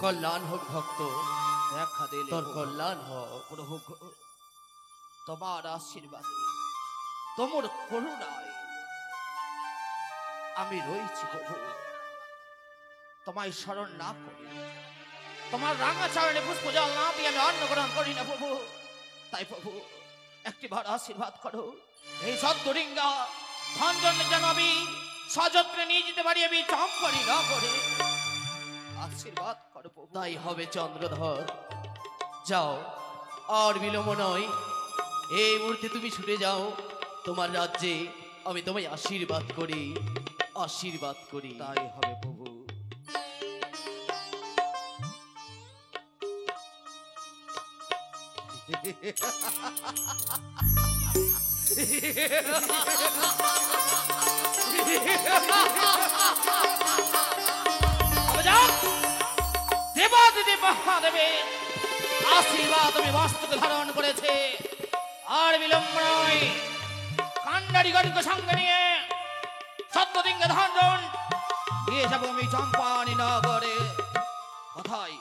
কল্যাণ হোক ভক্ত, দেখা দিলে তোর কল্যাণ হোক প্রভু। তোমার আশীর্বাদে, তোমার করুণায় আমি রয়েছি প্রভু। তোমায় স্মরণ না করি, তোমার রাঙা চরণে পুষ্প জল না দিয়ে আমি অন্ন গ্রহণ করি না প্রভু। তাই প্রভু একটিবার আশীর্বাদ করো, এই সদ্দরিঙ্গা ধন জন্য যেন আমি সযত্নে নিয়ে যেতে পারি, আমি চম্পরি না করে আশীর্বাদ করো প্রভু। তাই হবে চন্দ্রধর, যাও, আর বিলম্ব নয়, এই মুহূর্তে তুমি ছুটে যাও তোমার রাজ্যে। আমি তোমায় আশীর্বাদ করি, আশীর্বাদ করি। তাই হবে প্রভু। দেবাদিদেব মহাদেবের আশীর্বাদ আমি মস্তকে ধারণ করেছে। আর বিলম্ব নয়, কান্ডারিগণকে সঙ্গে নিয়ে সত্যদিঙ্গে ধনজন দিয়ে যাবো আমি চম্পানি নগরে। কোথায়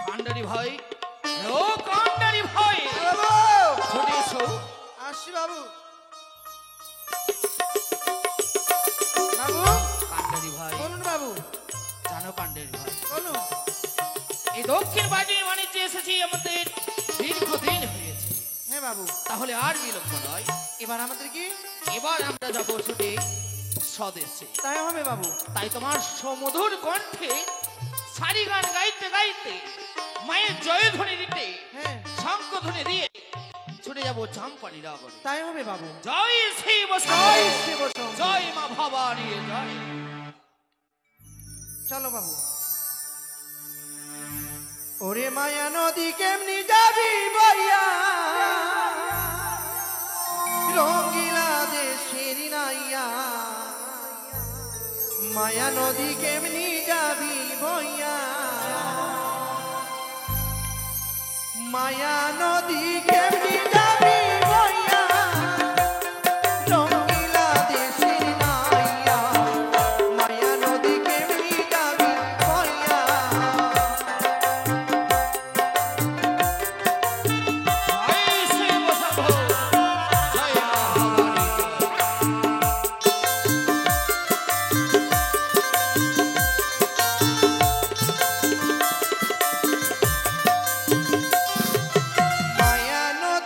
কান্ডারি ভাই? ও কান্ডারি ভাই, ছুটে এসো। আসি বাবু। বাবু, কান্ডারি ভাই বলুন বাবু। জানো কান্ডারি ভাই, বলুন। এই দক্ষিণ বাড়ির বাণিজ্যে এসেছি আমাদের দীর্ঘদিন হয়েছে। হ্যাঁ বাবু। তাহলে আর বিলম্ব নয়, এবার আমাদের কি? এবার আমরা যাবো ছুটে স্বদেশে। তাই হবে বাবু। তাই তোমার সমধুর কণ্ঠে সারি গান গাইতে গাইতে, মায়ের জয়ধ্বনি দিতে, হ্যাঁ শঙ্খধ্বনি দিয়ে ছুটে যাবো চম্পানি নগরে। তাই হবে বাবু। জয় শিব, জয় শিব শম্ভু। জয় মা ভবানী, জয়। চলো বাবু। ওরে মায়া নদী কেমনি যাবি বইয়া, রঙ্গিলা দেশের নাইয়া। মায়া নদী কেমনি যাবি বইয়া, মায়া নদী কেমনি যাবি বইয়া, রঙ্গিলা দেশের নাইয়া। মায়া নদী কেমনি যাবি বইয়া। জয় শিব শম্ভু, জয় মা ভবানী। মায়া নদী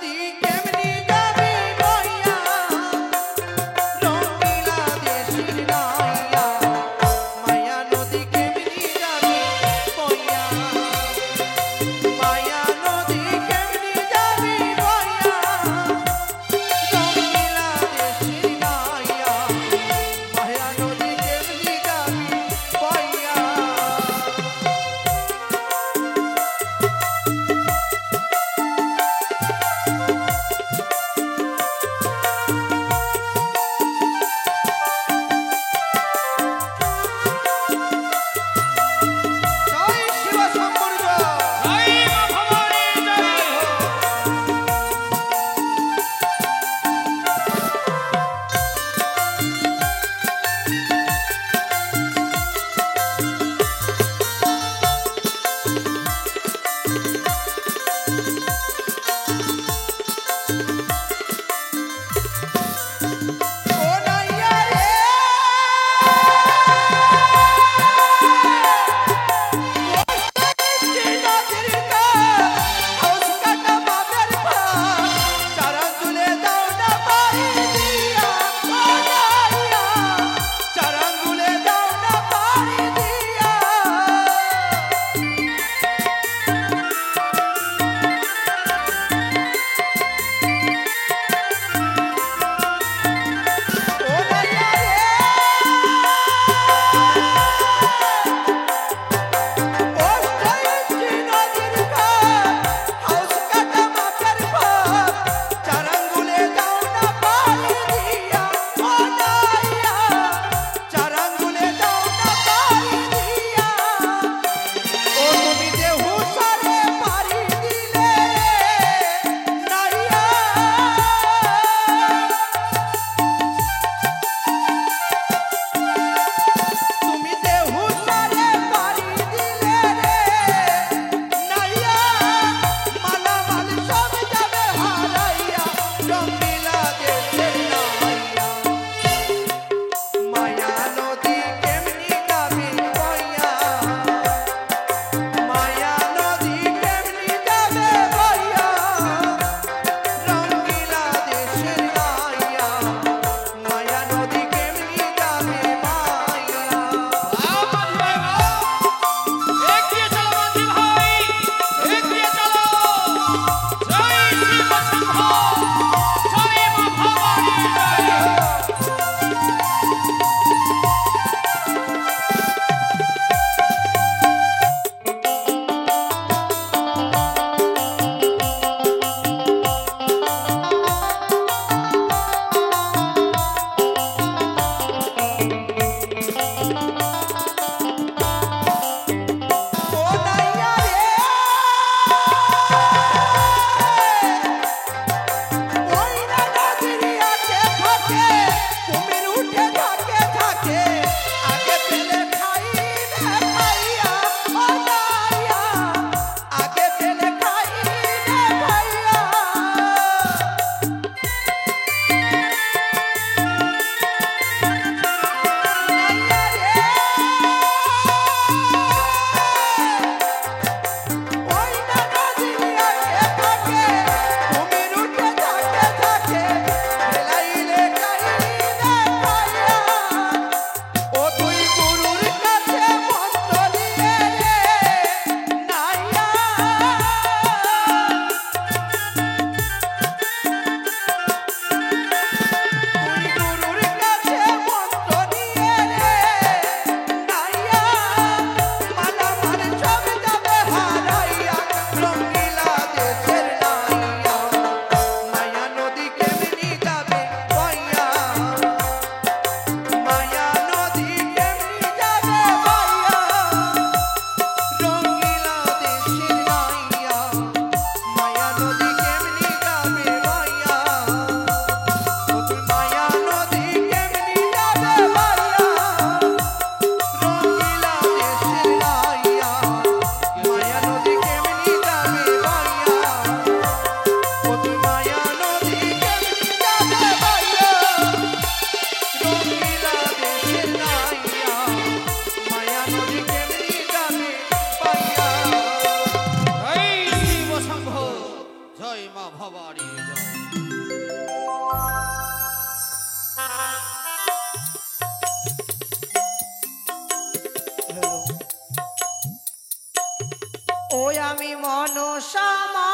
ওই আমি মনসামা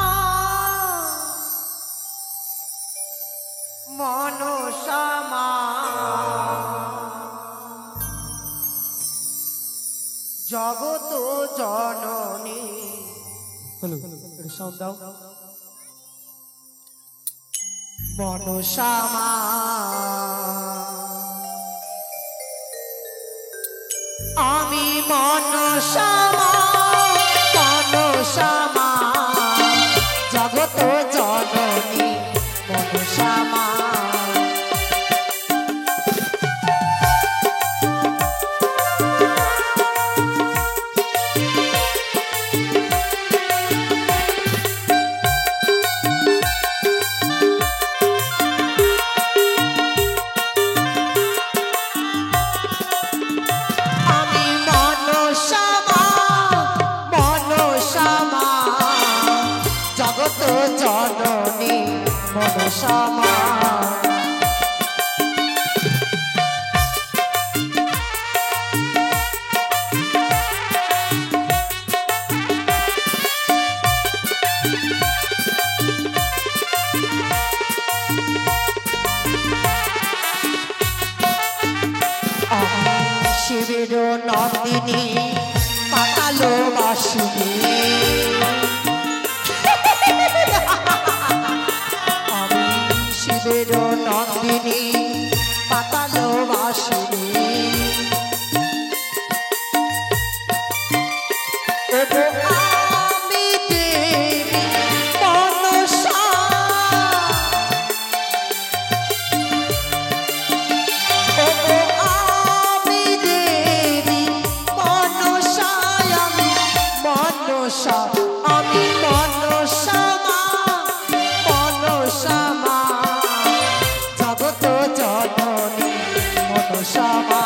মনসামা জগত জননী সাউন্ড দাও মনসামা আমি মনসামা মনসামা জগত জননী মনসামা জননী মনসামা শিবের নন্দিনী পাতাল বাসিনী শিবের নন্দিনী পাতাল বাসিনী আমি দেবী মনসা আমি দেবী মনসা আমি মনসা আমি মনসামা মনসামা জগত জননী মনসামা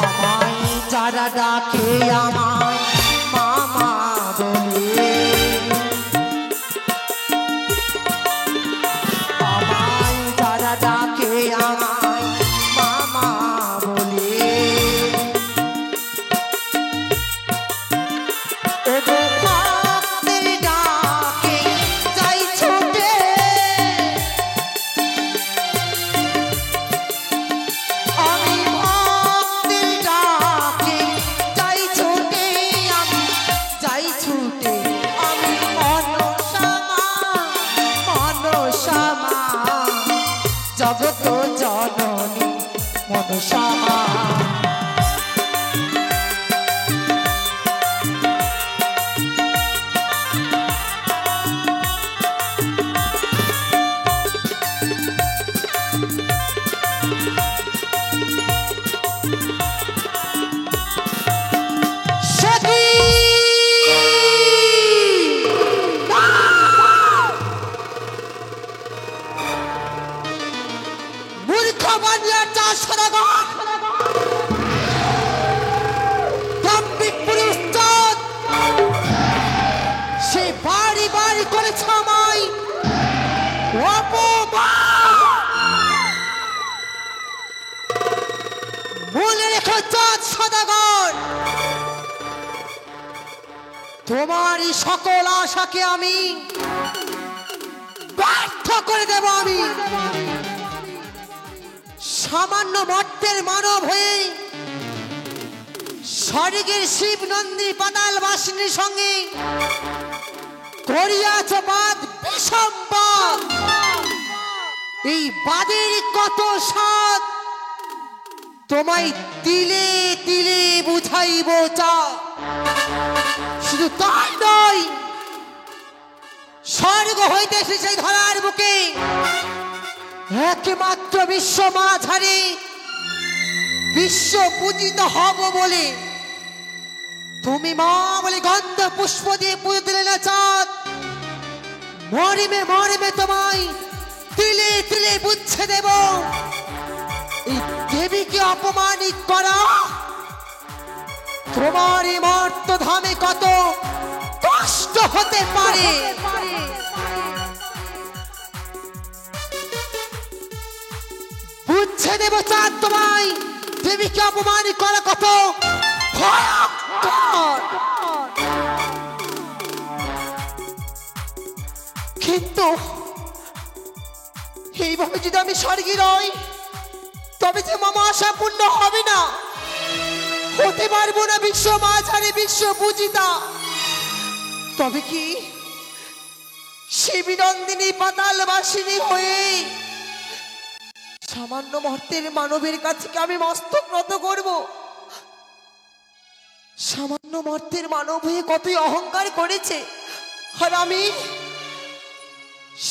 আমায় যারা ডাকে আমায় মামা বলে আমায় যারা ডাকে আমায় মামা বলে ওগো ভক্তের ডাকে যাই ছুটে আমি ভক্তের ডাকে যাই ছুটে আমি যাই ছুটে আমি মনসামা মনসামা জগত জননী মনসামা সখী মূর্খ বাংলা চাষ দাম্ভিক পুরুষ চাঁদ সে বাড়ি বাড়ি করেছে আমায় অপমান মনে রেখো চাঁদ সদাগর তোমারই সকল আশাকে আমি ব্যর্থ করে দেব আমি সামান্য মর্তের মানব হয়ে স্বর্গের শিব নন্দী পাতাল বাসিনীর সঙ্গে করিয়াছ বাদ বিষম বাদ এই বাদের কত স্বাদ তোমায় তিলে তিলে বুঝাইব চা শুধু তাই নয় স্বর্গ হইতে সেই ধরার বুকে একমাত্র বিশ্ব মাঝারে বিশ্ব পূজিত হব বলে তুমি মা বলে গন্ধ পুষ্প দিয়ে পুজো দিলে না চাঁদ মরিমে মরিমে তোমায় তিলে তিলে বুঝছে দেব এই দেবীকে অপমানিত করা তোমার এই মর্ত ধামে কত কষ্ট হতে পারে। বুঝছে দেব চাঁদ তোমায় দেবীকে অপমান করা কত ভয়ঙ্কর। কিন্তু এইভাবে যদি আমি স্বর্গে রই তবে যে মামা আশা পূর্ণ হবে না, হতে পারবো না বিশ্ব মাঝারে বিশ্ব পূজিতা। তবে কি শিবিনন্দিনী পাতালবাসিনী হয়ে সামান্য মর্তের মানবের কাছে কি আমি মস্তক নত করব? সামান্য মর্তের মানব হয়ে কতই অহংকার করেছে, আর আমি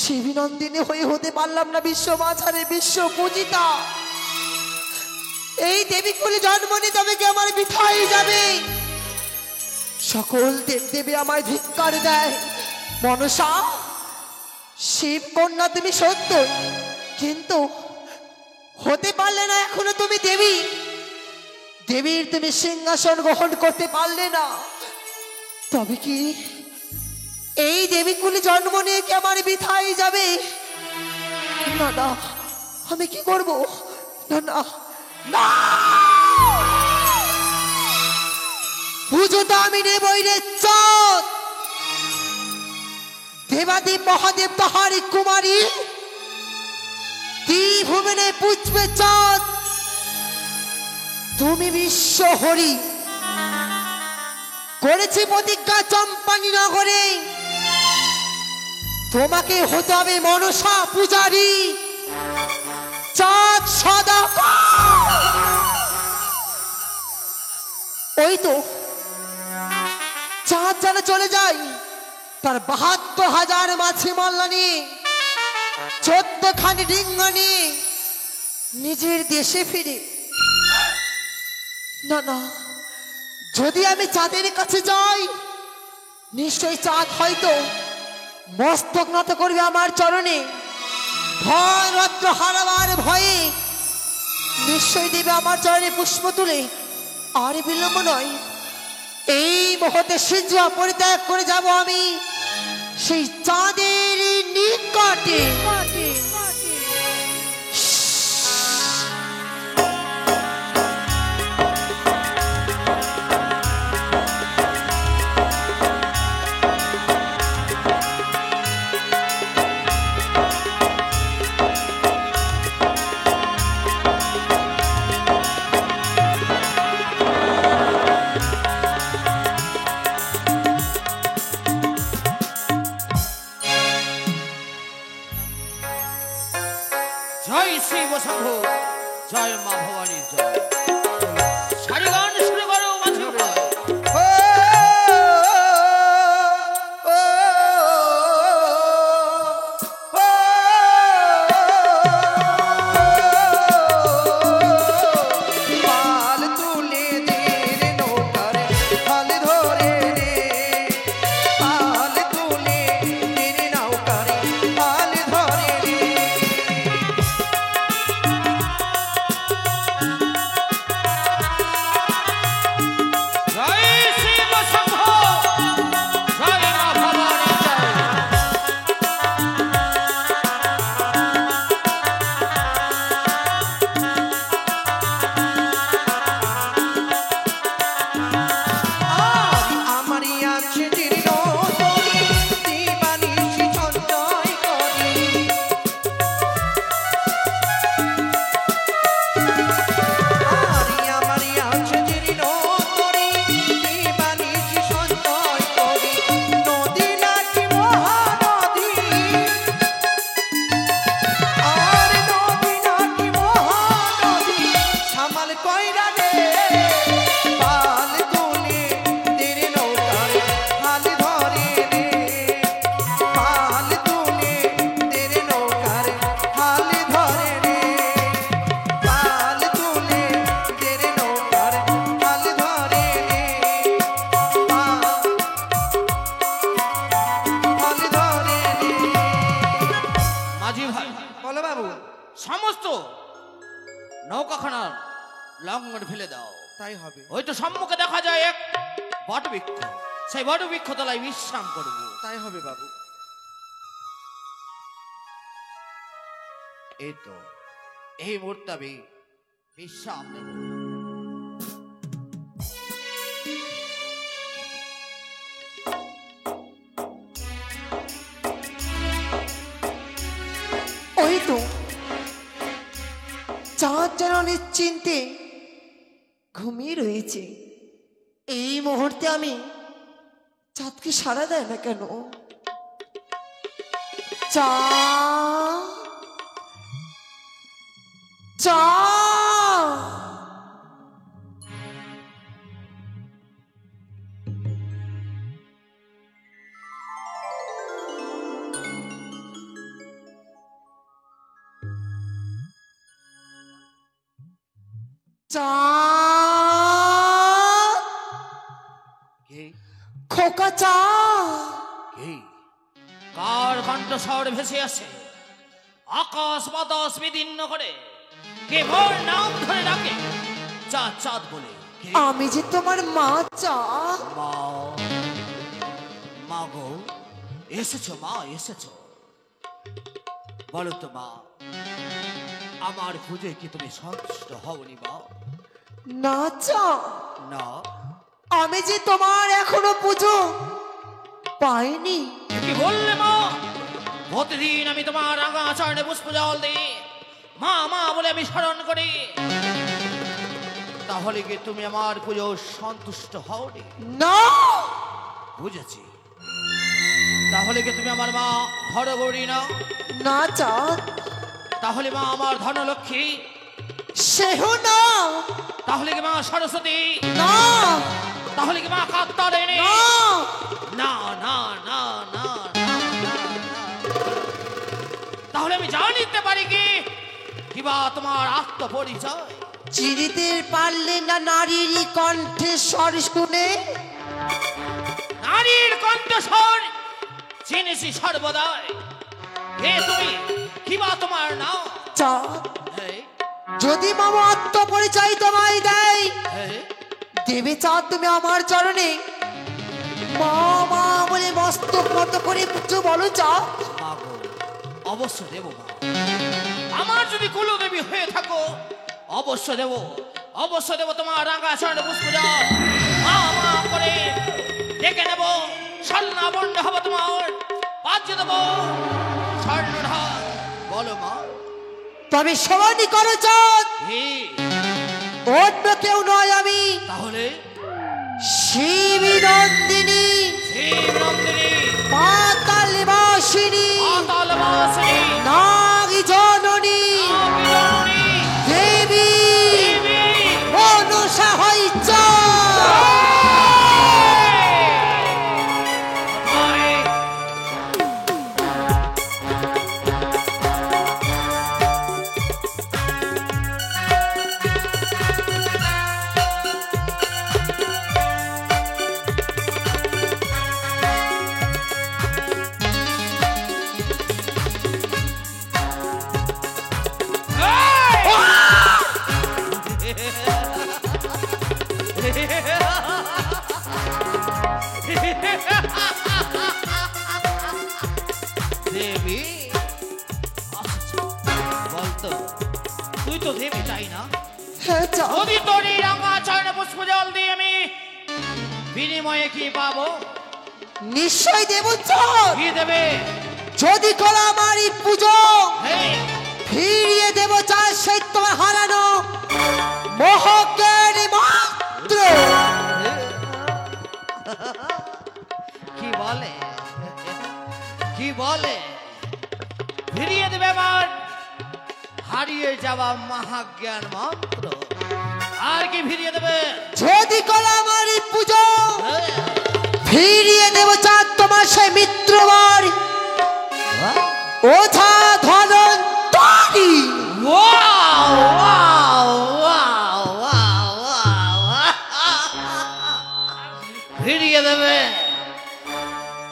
শিবিনন্দিনী হয়ে হতে পারলাম না বিশ্ব মাঝারে বিশ্ব পূজিতা। এই দেবী কুলে জন্ম নিয়ে তবে কি আমার বৃথাই যাবে? সকল দেব দেবী আমায় ধিক্কার দেয়। মনসা, শিব কন্যা তুমি সত্য, কিন্তু হতে পারলে না এখনো তুমি দেবী। দেবীর তুমি সিংহাসন গ্রহণ করতে পারলে না, তবে কি এই দেবী কুলে জন্ম নিয়ে কি আমার বৃথাই যাবে? না না, আমি কি করব? না না না, পুজো তো আমি নেবই রে চাঁদ। দেবাদেব মহাদেব তাহারি কুমারী ত্রিভুবনে পুজবে চাঁদ। তুমি বিশ্ব হরি করেছি প্রতিজ্ঞা চম্পানি নগরে, তোমাকে হতে হবে মনসা পূজারী চাঁদ সদা। ওই তো চাঁদ যেন চলে যায় তার ৭২,০০০ মাছি মল্লা নিয়ে, ১৪খানি ডিঙ্গ নিয়ে নিজের দেশে ফিরে। না না, যদি আমি চাঁদের কাছে যাই নিশ্চয়ই চাঁদ হয়তো মস্তক নত করবে আমার চরণে। ভয় রত্ন হারাবার ভয়ে নিশ্চয়ই দেবে আমার চরণে পুষ্প তুলে। আর বিলম্ব নয়, এই মুহূর্তে সিজুয়া পরিত্যাগ করে যাব আমি সেই চাঁদের নিকটে। জয় শিব শম্ভু, জয় মা ভবানী, জয়। সারি গান শুরু করো মাঝি ভাই। পাল তুলে দে রে নৌকার হাল ধরে রে, পাল তুলে দে রে নৌকার হাল ধরে রে। জয় শিব শম্ভু, জয় মা ভবানী, জয়। আমারই আছে জীর্ণ তরি, দিবানিশি সঞ্চয় করি। আমারই আছে জীর্ণ তরি, দিবানিশি সঞ্চয় করি। নদী নাকি মহানদী, আর নদী নাকি মহানদী, সামাল কইরা রে। পাল তুলে দে রে নৌকার হাল ধরে রে, পাল তুলে দে রে নৌকার হাল ধরে রে, পাল তুলে দে রে নৌকার হাল ধরে রে, হাল ধরে রে। মাঝি ভাই, বলো বাবু। সমস্ত নৌকাখানার লঙ্গর ফেলে দাও। তাই হবে। ওই তো সম্মুখে দেখা যায় এক বটবৃক্ষ, সেই বটবৃক্ষ তলায় বিশ্রাম করব। তাই হবে বাবু। এই তো এই মুহূর্তে আমি বিশ্রাম নেব। ওই তো চাঁদ যেন নিশ্চিন্তে ঘুমিয়ে রয়েছে। এই মুহূর্তে আমি চাঁদকে সাড়া দেয় না কেন? চাঁদ, চাঁদ, চাঁদ, কে খোকা চাঁদ। কে কার কণ্ঠস্বর ভেসে আসে আকাশ বাতাস বিদীর্ণ করে? কে মোর নাম ধরে ডাকে চাঁদ চাঁদ বলে? কে? আমি যে তোমার মা চাঁদ। মা, মা গো, এসেছো মা, এসেছো। বলো তো মা, আমার খুঁজে কি তুমি সন্তুষ্ট হওনি মা? না চাঁদ, না। আমি যে তোমার এখনো পুজো পাইনি। কি বললে মা? প্রতিদিন আমি তোমার রাঙা চরণে পুষ্প জল দিই, মা মা বলে আমি স্মরণ করি, তাহলে কি তুমি আমার পুজো সন্তুষ্ট হওনি? না। বুঝেছি, তাহলে কি তুমি আমার মা হরগৌরী না? না চাঁদ, তাহলে মা আমার ধনলক্ষ্মী? সেহ না। তাহলে কি মা সরস্বতী? না। তাহলে কি মা কাত্তায়নী? না। না না না না না, না, না। তাহলে আমি জানিতে পারি কি কিবা তোমার আত্মপরিচয়? চিনিতে পারলে না নারীর কণ্ঠে স্বর শুনে? নারীর কণ্ঠস্বর চিনেছি সর্বদাই। হে তুমি, কিবা তোমার নাম? চাঁদ, এই, যদি মামা আত্মপরিচয় তোমায় দেয়, এই, দেবে চাঁদ তুমি আমার চরণে মা মা বলে মস্তক মতো করে পুজো বলো চাঁদ। মা গো, অবশ্য দেব মা। আমার যদি কুলদেবী হয়ে থাকো অবশ্য দেব, অবশ্য দেব তোমার রাঙা চরণে পুষ্প জল মা মা করে ডেকে নেব। স্বর্ণাবর্ণ হবে তোমার, পাজ্য দেব স্বর্ণঢাল। বলো মা। তবে সমাধি করো চাঁদ, হে, অন্য কেউ নয় আমি তাহলে শিবী নন্দিনী, শিবনন্দিনী, পাতালবাসিনী, পাতালবাসিনী, নাগী জননী, নাগিনী, দেবী দেবী, মনসা হই চাঁদ। কোথায়? দেবী, বলতো তুই তো দেবী তাই না? হ্যাঁ চাঁদ, যদি তোর এই রাঙা চরণে পুষ্প জল দিয়ে আমি বিনিময়ে কি পাবো? নিশ্চয় দেব চাঁদ। কি দেবে? যদি করো আমার এই পুজো, হেই, ফিরিয়ে দেব চাঁদ সেই তোমার হারানো মোহকের মাত্র। কি বলে, কি বলে? ফিরিয়ে দেবে আমার হারিয়ে যাওয়া মহাজ্ঞান মন্ত্র? আর কি ফিরিয়ে দেবে? যদি করো আমার এই পুজো, হ্যাঁ। ফিরিয়ে দেব চাঁদ তোমার সেই মিত্রবার ওঝা Dhanvantari. Wow! Wow! Wow! Wow! Wow! ফিরিয়ে দেবে,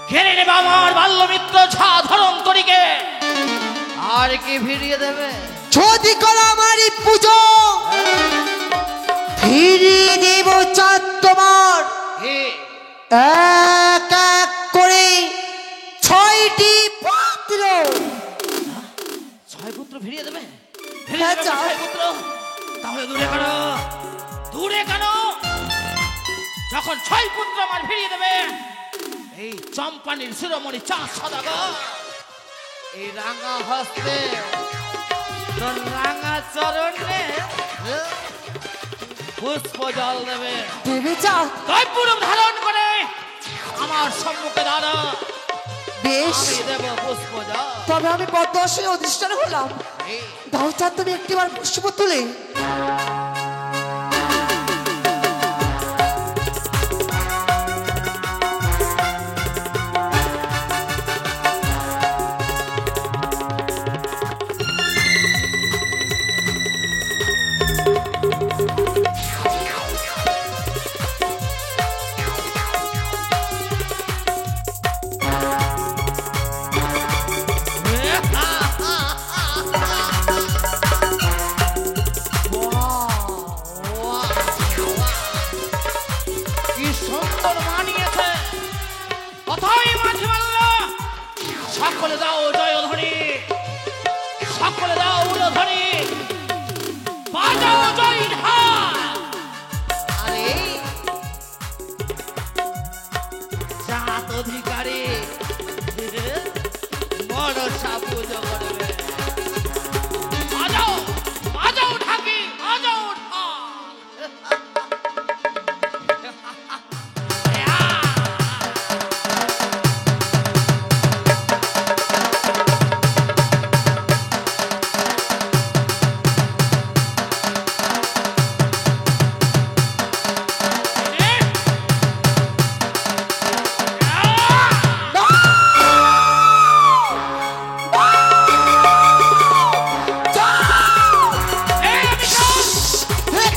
ঘিরে নেবে আমার বাল্যমিত্র ঝা ধরন্তরীকে। আর কি ফিরিয়ে দেবে? যদি করো আমার এই পুজো, ফিরিয়ে দেব চাঁদ তোমার এ এক এক করে 6টি পাত্র। ছয় পুত্র ফিরিয়ে দেবে? হ্যাঁ, চাঁদ। ছয় পুত্র তাহলে দূরে কেন, দূরে কেন? যখন ছয় পুত্র আমার ফিরিয়ে দেবে, এই চম্পানির শিরোমণি চাঁদ সদাগর এই রাঙা হস্তে তোর রাঙা চরণে পুষ্প জল দেবে। দেবে চাঁদ। দৈবরূপ ধারণ করে আমার সম্মুখে দাঁড়া, বেশ, আমি দেব পুষ্প জল। তবে আমি পদ্ম আসনে অধিষ্ঠান হলাম। এই দাও চাঁদ তুমি একটিবার পুষ্প তুলে। কি সুন্দর মানিয়েছে। কথাই মাঝে মানলো, সকলে দাও জয়ধ্বনি, সকলে দাও উলধ্বনি, বাজাও জয় ঢাক। আরে জাত অধিকারী মনসা পুজো করবে। বাজাও বাজাও ঢাকি, বাজাও ঢাক।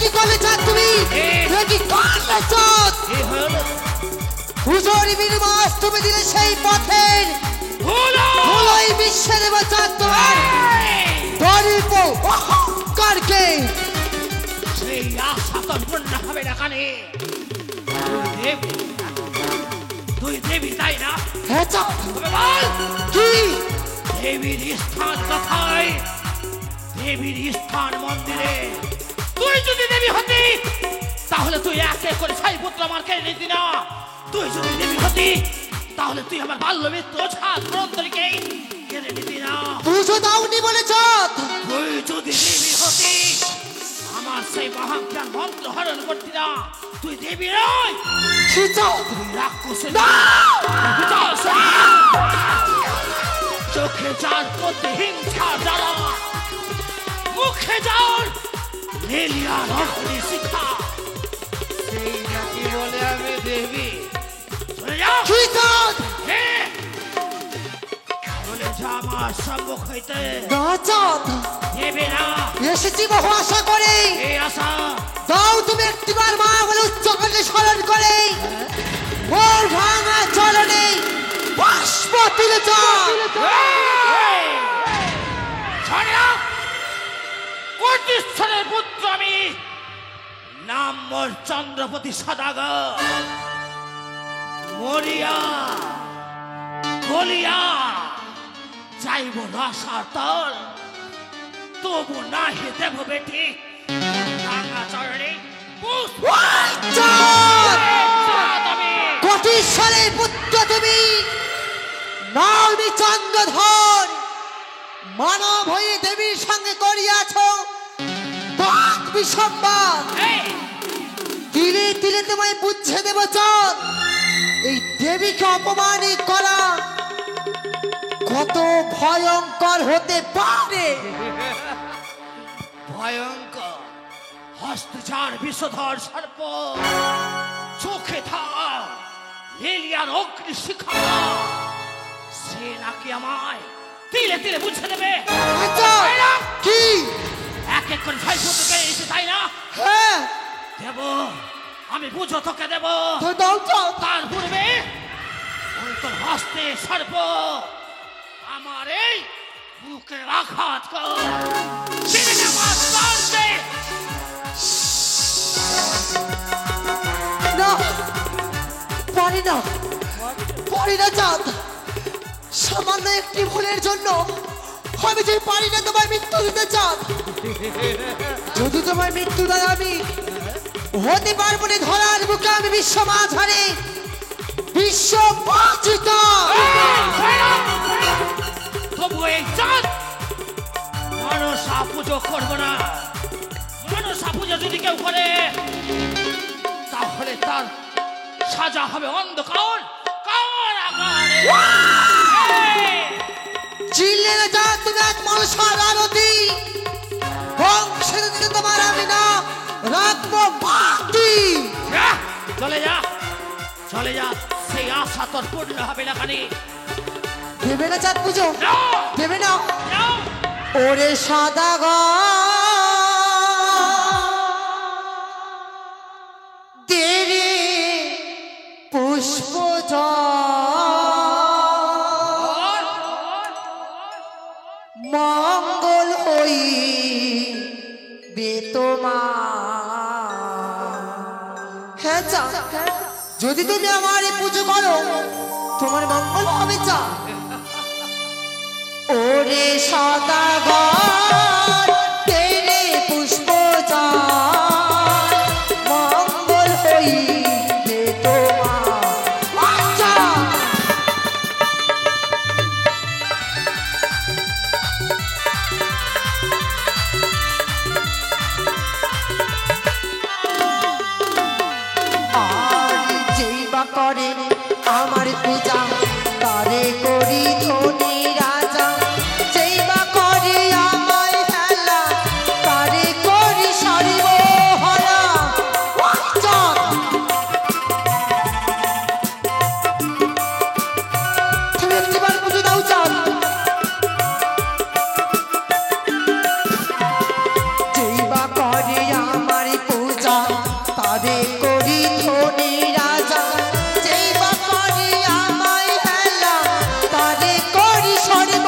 কি করলে চাঁদ তুমি? কি করলে চাঁদ? হুজুর বিনিময় তুমি দিলে সেই পথের ধুলোই বিশ্বে দেব চাঁদ তোমার দরিপ অহংকারকে। সেই আশা তোর পূর্ণ হবে না কানে। তুই দেবী তাই না? হ্যাঁ চাঁদ। তবে বল, কি? দেবীর স্থান কোথায়? দেবীর স্থান মন্দিরে। তুই যদি দেবী হতি তাহলে তুই এক এক করে ছয় পুত্র আমার কেড়ে নিতি না। তুই যদি দেবী হতি তাহলে তুই আমার বাল্য মিত্র ছাদ গ্রন্থকে কেড়ে নিতি না। পুজো দাওনি বলে চাঁদ। তুই যদি দেবী হতি আমার সেই মহাজ্ঞান মন্ত্র হরণ করতি না। তুই দেবী নয়, কি চাঁদ? তুই রাক্ষসের না! বিনাশনী। চোখে যার প্রতি হিংসা জ্বালা, মুখে যার লেলিয়ার অগ্নি শিখা, সেই নাকি বলে আমি দেবী। চলে যা, কি চাঁদ? হ্যাঁ, চলে যা আমার সম্মুখ হইতে। না চাঁদ, দেবে না এসেছি বহু আশা করে। এই আশা। দাও তুমি একটিবার মা বলে উচ্চকণ্ঠে স্মরণ করে ওর ভাঙা চলনে পুষ্প তুলে চাঁদ। কোটিশ্বরের পুত্র আমি, নাম মোর চন্দ্রপতি সদাগর। মরিয়া গলিয়া যাইব রসার তল, তবু নাহি দেব বেটি রাঙা চরণে পুষ্প। চাঁদ! চাঁদ আমি। কোটিশ্বরের পুত্র তুমি, নামি চন্দ্রধর, মানব হয়ে দেবীর সঙ্গে করিয়াছ বাক বিসম্বাদ। এই, তিলে তিলে তোমায় বুঝে দেব চাঁদ। এই দেবীকে অপমানিত করা কত ভয়ঙ্কর হতে পারে। ভয়ঙ্কর হস্তচার বিষধর সর্প, চোখে থাক লেলিয়ার অগ্নি শিখা, সে নাকি আমায় তিলে তিলে বুঝে দেবে। আচ্ছা, তাই না? কি? এক এক করে ছয় পুত্রকে এসে, তাই না? হ্যাঁ, দেব, আমি বুঝো তোকে দেব। তো দাও চাঁদ। তার পূর্বে ওই তোর হস্তে সর্প আমার এই বুকে আঘাত কর। ছেড়ে দে আমার প্রাণ দে। পারি না চাঁদ, সামান্য একটি ভুলের জন্য আমি যে পারি না তোমায় মৃত্যু দিতে চাঁদ। যদি তোমার মৃত্যু দেয় আমি হতে পারবো না ধরার বুকে আমি বিশ্ব মাঝারে বিশ্ব পূজিত। তবু এই চাঁদ মনসা পুজো করবো না। মনসা পুজো যদি কেউ করে তাহলে তার সাজা হবে অন্ধকার কারাগারে। চিল্লে না চাঁদ, তুমি এক মনসার আরতি, বংশের দিকে তোমার আমি না রাখবো বাকি। চলে যা, চলে যা, সেই আশা তোর পূর্ণ হবে না। কানে দেবে না চাঁদ পুজো, না, দেবে না। না। ওরে সাদা দেরে পুষ্প মঙ্গল হই বেতমা। হ্যাঁ চাঁদ, যদি তুমি আমার এই পুজো করো তোমার মঙ্গল হবে চাঁদ। ওরে সদাগর তেরে পুষ্প মঙ্গল হইবে তোমার। আর যেই বা করে আমার পূজা তারে করি ধনী রাজা, যেই বা করে আমায় হেলা তারে করি সর্বহারা। চাঁদ, তুমি একটিবার পুজো দাও চাঁদ। যেই বা করে আমার পূজা তারে করি ধনী রাজা, যেই বা করে আমায় হেলা তারে করি সর্ব।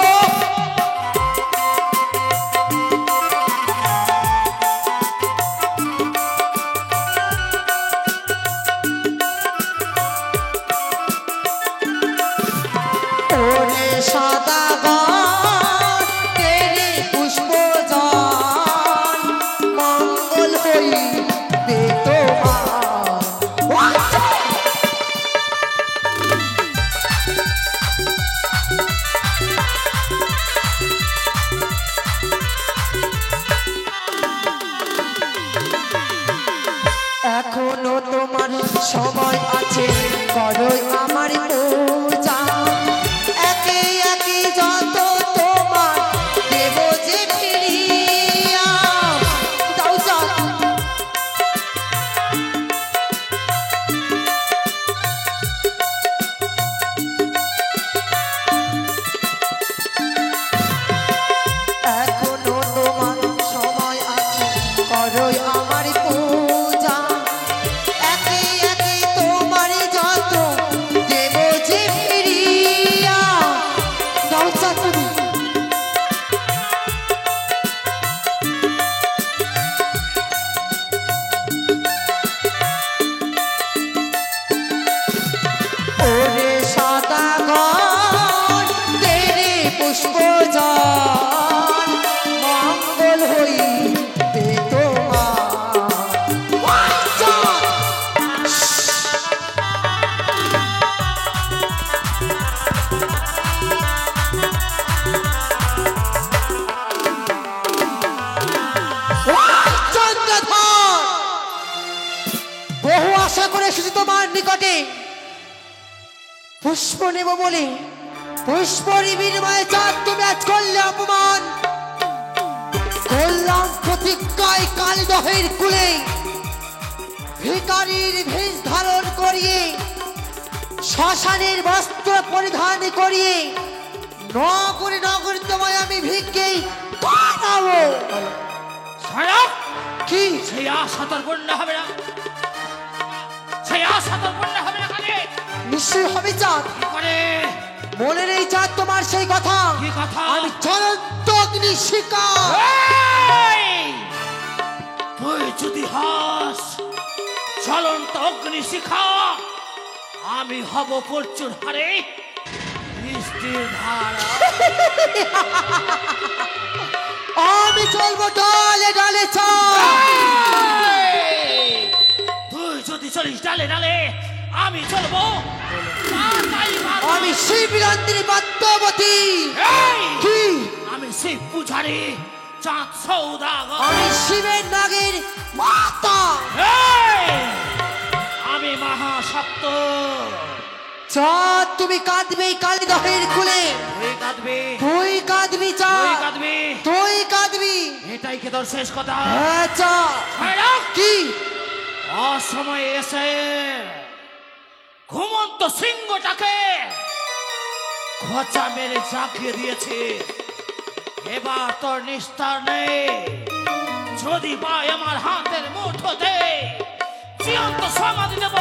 ওরে সদাগর তেরে পুষ্প মঙ্গল হইবে তোমার। এখনো তোমার সময় আছে, করো আমার পূজা। একে একে যত তোমার দেব যে ফিরিয়া। দাও চাঁদ, এখনো তোমার সময় আছে, করো আমার পূজা। একে একে তোমার যত দেব যে ফিরিয়া। দাও চাঁদ তুমি, ওরে সদাগর তেরে পুষ্প মঙ্গল হইবে তোমার। চাঁদ, চন্দ্রধর, বহু আশা করে এসেছি তোমার নিকটে পুষ্প নেব বলে। পুষ্প বিনিময়ে চাঁদ তুমি আজ করলে অপমান। করলাম প্রতিজ্ঞায় কালীদহের কুলে ভিখারির ভেষ ধারণ করিয়ে, শ্মশানের বস্ত্র পরিধান করিয়ে নগরে নগরে তোমায় আমি ভিক্ষেই পাঠাবো। সায়ক, কি সেই আশা তোর পূর্ণ হবে না। সেই আশা তোর পূর্ণ হবে না। কানে নিশ্চয় হবে চাঁদ। কি করে? মনে নেই চাঁদ তোমার সেই কথা? কি কথা? আমি জ্বলন্ত অগ্নি শিখা। এই! তুই যদি হাস চলন্ত অগ্নি শিখা, আমি হব প্রচুর হারে বৃষ্টির ধারা। আমি চলবো ডালে ডালে চাঁদ। তুই যদি চলিস ডালে ডালে আমি চলবো পাতায় পাতায়। আমি শিবরাত্রি বাদ্যবতী। এই! কি? আমি শিব পূজারি চাঁদ সৌদাগর। আমি শিবের নাগের মাতা। এই! আমি মহাসপ্ত। চাঁদ তুমি কাঁদবে কালী দহের খুলে। তুই কাঁদবি, তুই কাঁদবি তুই চাঁদ, কাঁদবি, তুই কাঁদবি। এটাই কি তোর শেষ কথা? হ্যাঁ চাঁদ। ভাইরা, কি? অসময়ে এসে ঘুমন্ত সিংহটাকে খোঁচা মেরে জাগিয়ে দিয়েছে। এবার তোর নিস্তার নেই। যদি পাই আমার হাতের মুঠোতে জীবন্ত সমাধি দেব